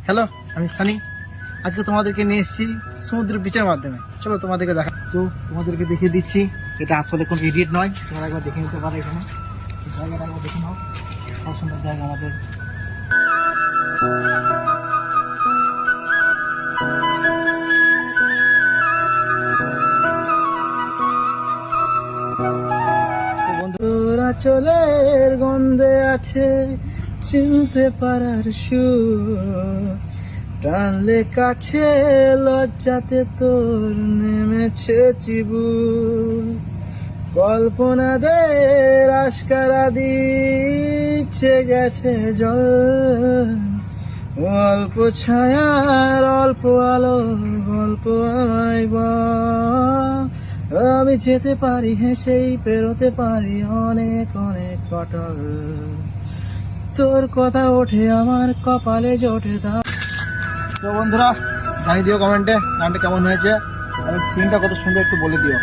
Hello, আমি সানি। আজকে তোমাদেরকে নিয়ে এসেছি সমুদ্রের বিচের মাধ্যমে। চলো তোমাদেরকে দেখা, তো তোমাদেরকে দেখিয়ে দিচ্ছি। এটা আসলে কোনো এডিট নয়, তোমরা একবার দেখে নিতে পারো। এখানে জায়গাটা একবার দেখে নাও, কত সুন্দর জায়গা আমাদের। তো বন্ধুরা, চলের গন্ধে আছে চিনতে পারার সুর, টানলে কাছে লজ্জাতে তোর নেমেছে চিবুর, কল্পনাদের আশকারা দিচ্ছে গেছে জল, অল্প ছায়ার অল্প আলো গল্প আমায় বল। আমি যেতে পারি হেসেই পেরোতে পারি অনেক অনেক পটল, তোর কথা ওঠে আমার কপালে জোটে দা। তো বন্ধুরা, জানিয়ে দিও কমেন্টে গানটা কেমন হয়েছে আর সিনটা কত সুন্দর, একটু বলে দিও।